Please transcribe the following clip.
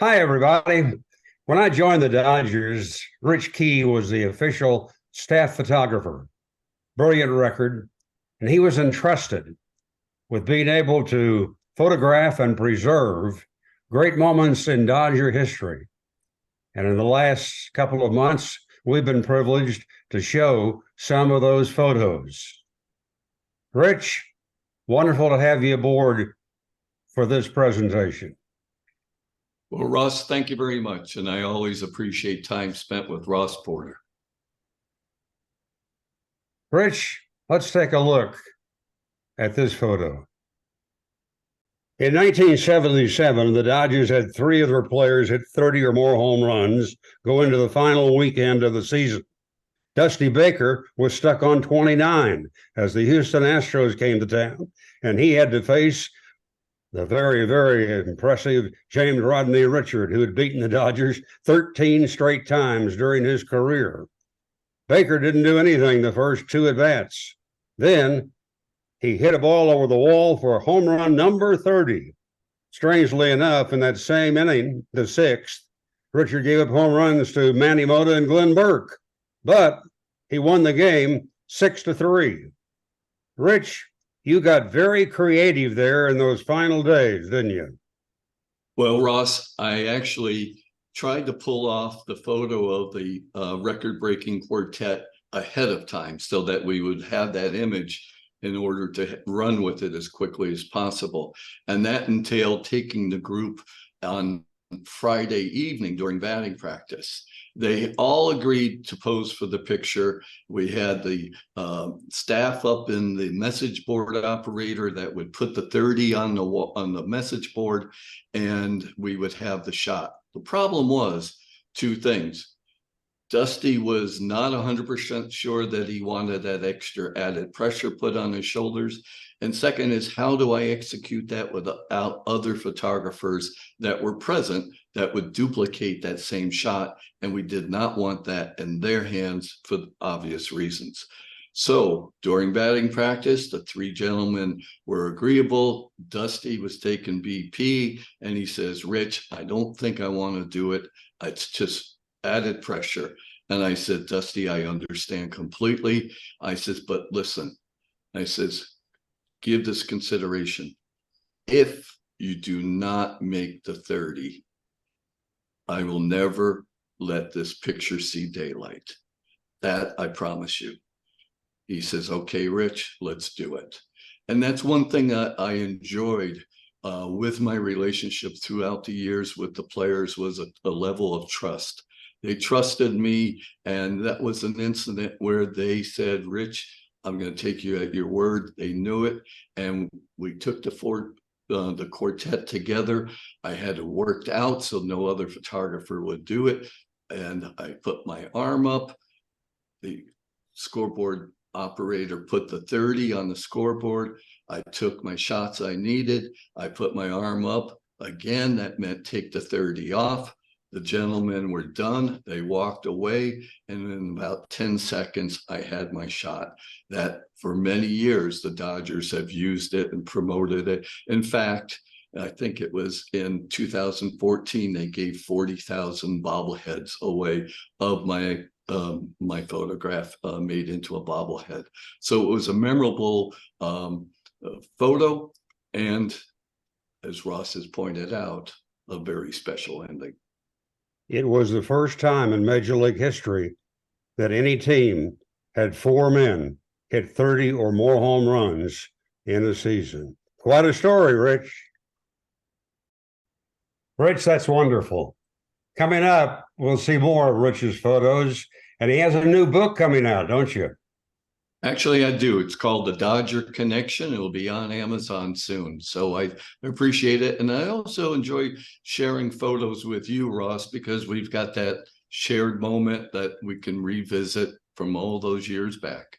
Hi, everybody. When I joined the Dodgers, Rich Key was the official staff photographer. Brilliant record. And he was entrusted with being able to photograph and preserve great moments in Dodger history. And in the last couple of months, we've been privileged to show some of those photos. Rich, wonderful to have you aboard for this presentation. Well, Ross, thank you very much. And I always appreciate time spent with Ross Porter. Rich, let's take a look at this photo. In 1977, the Dodgers had three of their players hit 30 or more home runs go into the final weekend of the season. Dusty Baker was stuck on 29 as the Houston Astros came to town, and he had to face the very, very impressive James Rodney Richard, who had beaten the Dodgers 13 straight times during his career. Baker didn't do anything the first two at-bats. Then he hit a ball over the wall for home run number 30. Strangely enough, in that same inning, the sixth, Richard gave up home runs to Manny Mota and Glenn Burke, but he won the game 6-3. Rich, you got very creative there in those final days, didn't you? Well, Ross, I actually tried to pull off the photo of the record-breaking quartet ahead of time so that we would have that image in order to run with it as quickly as possible. And that entailed taking the group on Friday evening during batting practice. They all agreed to pose for the picture. We had the staff up in the message board operator that would put the 30 on the message board, and we would have the shot. The problem was two things. Dusty was not 100% sure that he wanted that extra added pressure put on his shoulders. And second is, how do I execute that without other photographers that were present that would duplicate that same shot? And we did not want that in their hands for obvious reasons. So during batting practice, the three gentlemen were agreeable. Dusty was taking BP, and he says, Rich, I don't think I want to do it. It's just added pressure. And I said, Dusty, I understand completely. I says, but listen, I says, give this consideration. If you do not make the 30, I will never let this picture see daylight. That I promise you. He says, okay, Rich, let's do it. And that's one thing that I enjoyed with my relationship throughout the years with the players was a level of trust. They trusted me, and that was an incident where they said, Rich, I'm going to take you at your word. They knew it, and we took the quartet together. I had it worked out so no other photographer would do it, and I put my arm up. The scoreboard operator put the 30 on the scoreboard. I took my shots I needed. I put my arm up. Again, that meant take the 30 off. The gentlemen were done. They walked away, and in about 10 seconds, I had my shot. That for many years, the Dodgers have used it and promoted it. In fact, I think it was in 2014, they gave 40,000 bobbleheads away of my photograph made into a bobblehead. So it was a memorable photo, and as Ross has pointed out, a very special ending. It was the first time in Major League history that any team had four men hit 30 or more home runs in a season. Quite a story, Rich. Rich, that's wonderful. Coming up, we'll see more of Rich's photos, and he has a new book coming out, don't you? Actually, I do. It's called The Dodger Connection. It will be on Amazon soon. So I appreciate it. And I also enjoy sharing photos with you, Ross, because we've got that shared moment that we can revisit from all those years back.